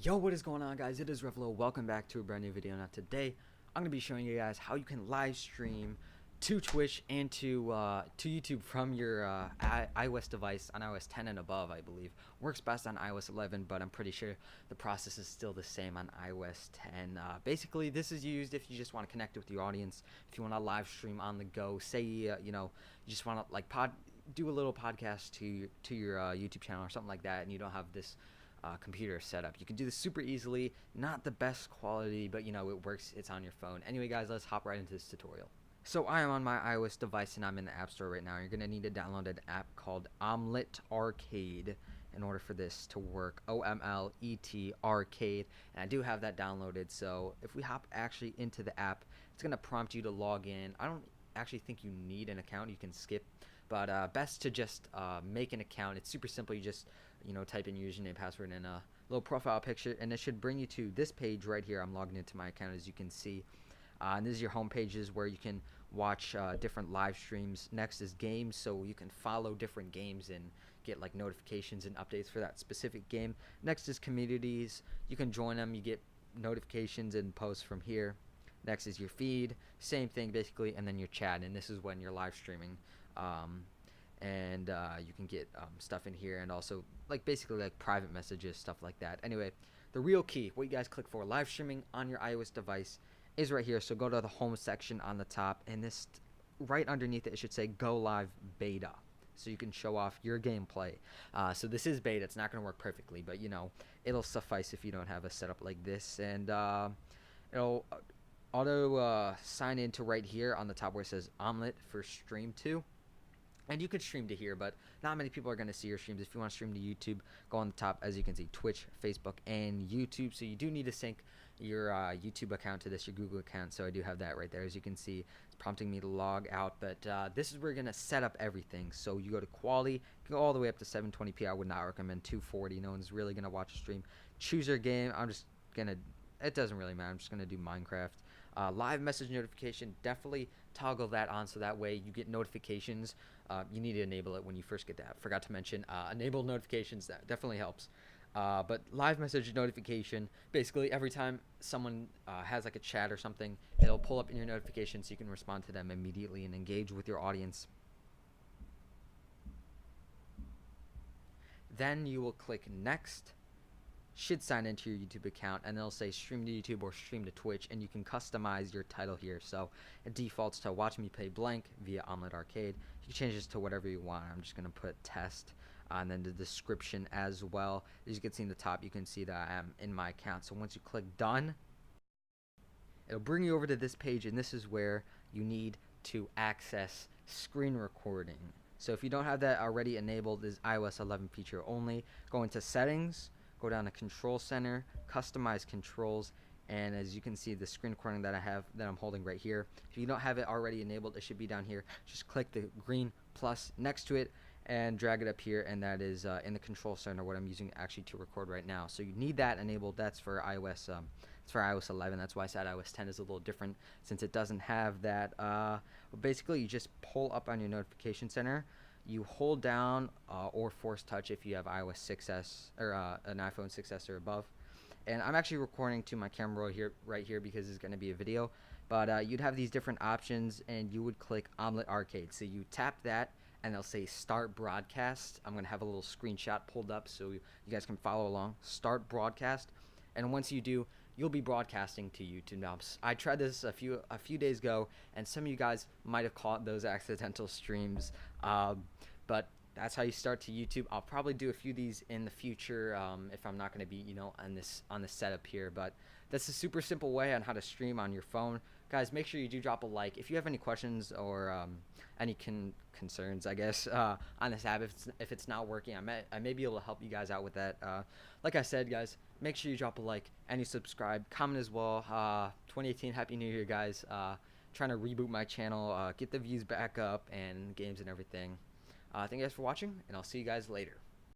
Yo, what is going on, guys? It is Revelo. Welcome back to a brand new video. Now today I'm going to be showing you guys how you can live stream to Twitch and to YouTube from your iOS device on iOS 10 and above. I believe works best on iOS 11, but I'm pretty sure the process is still the same on iOS 10. Basically, this is used if you just want to connect with your audience, if you want to live stream on the go. Say you just want to like do a little podcast to your YouTube channel or something like that, and you don't have this computer setup. You can do this super easily. Not the best quality, but it works. It's on your phone. Anyway, guys, let's hop right into this tutorial. So I am on my iOS device and I'm in the App Store right now. You're gonna need to download an app called Omelet Arcade in order for this to work. OMLET Arcade, and I do have that downloaded. So if we hop actually into the app, it's gonna prompt you to log in. I don't actually think you need an account. You can skip, but best to just make an account. It's super simple. You just type in your username, password, and a little profile picture, and it should bring you to this page right here. I'm logging into my account, as you can see, and this is your home pages where you can watch different live streams. Next is games, so you can follow different games and get like notifications and updates for that specific game. Next is communities. You can join them. You get notifications and posts from here. Next is your feed, same thing basically, and then your chat, and this is when you're live streaming. And you can get stuff in here, and also basically private messages, stuff like that. Anyway, the real key, what you guys click for live streaming on your iOS device, is right here. So go to the home section on the top, and this right underneath it should say Go Live Beta, so you can show off your gameplay. So this is beta. It's not going to work perfectly, but it'll suffice if you don't have a setup like this, and it'll auto sign into right here on the top where it says Omelet for stream to. And you could stream to here, but not many people are going to see your streams. If you want to stream to YouTube, go on the top, as you can see, Twitch, Facebook, and YouTube. So you do need to sync your YouTube account to this, your Google account. So I do have that right there. As you can see, it's prompting me to log out. But this is where you're going to set up everything. So you go to quality, you can go all the way up to 720p. I would not recommend 240. No one's really going to watch a stream. Choose your game. I'm just going to, it doesn't really matter. I'm just going to do Minecraft. Live message notification, definitely toggle that on so that way you get notifications. You need to enable it when you first get that. Forgot to mention enable notifications. That definitely helps. But live message notification, basically every time someone has like a chat or something, it'll pull up in your notifications so you can respond to them immediately and engage with your audience. Then you will click next. Should sign into your YouTube account, and it'll say stream to YouTube or stream to Twitch, and you can customize your title here. So it defaults to watch me play blank via Omelet Arcade. You can change this to whatever you want. I'm just going to put test, and then the description as well. As you can see in the top, you can see that I am in my account. So once you click done, it'll bring you over to this page, and this is where you need to access screen recording. So if you don't have that already enabled, this is iOS 11 feature only. Go into settings, go down to Control Center, customize controls, and as you can see, the screen recording that I'm holding right here, if you don't have it already enabled, it should be down here. Just click the green plus next to it and drag it up here, and that is in the Control Center, what I'm using actually to record right now. So you need that enabled. That's for iOS. It's for iOS 11. That's why I said iOS 10 is a little different since it doesn't have that. Basically, you just pull up on your notification center. You hold down or force touch if you have iOS 6s or an iPhone 6s or above. And I'm actually recording to my camera right here because it's going to be a video. But you'd have these different options, and you would click Omelet Arcade. So you tap that, and they'll say Start Broadcast. I'm going to have a little screenshot pulled up so you guys can follow along. Start Broadcast. And once you do, you'll be broadcasting to YouTube. Now, I tried this a few days ago, and some of you guys might have caught those accidental streams. But that's how you start to YouTube. I'll probably do a few of these in the future if I'm not going to be, on this setup here. But that's a super simple way on how to stream on your phone. Guys, make sure you do drop a like. If you have any questions or any concerns, I guess, on this app, if it's not working, I may be able to help you guys out with that. Like I said, guys, make sure you drop a like and you subscribe. Comment as well. 2018, Happy New Year, guys. Trying to reboot my channel, get the views back up and games and everything. Thank you guys for watching, and I'll see you guys later.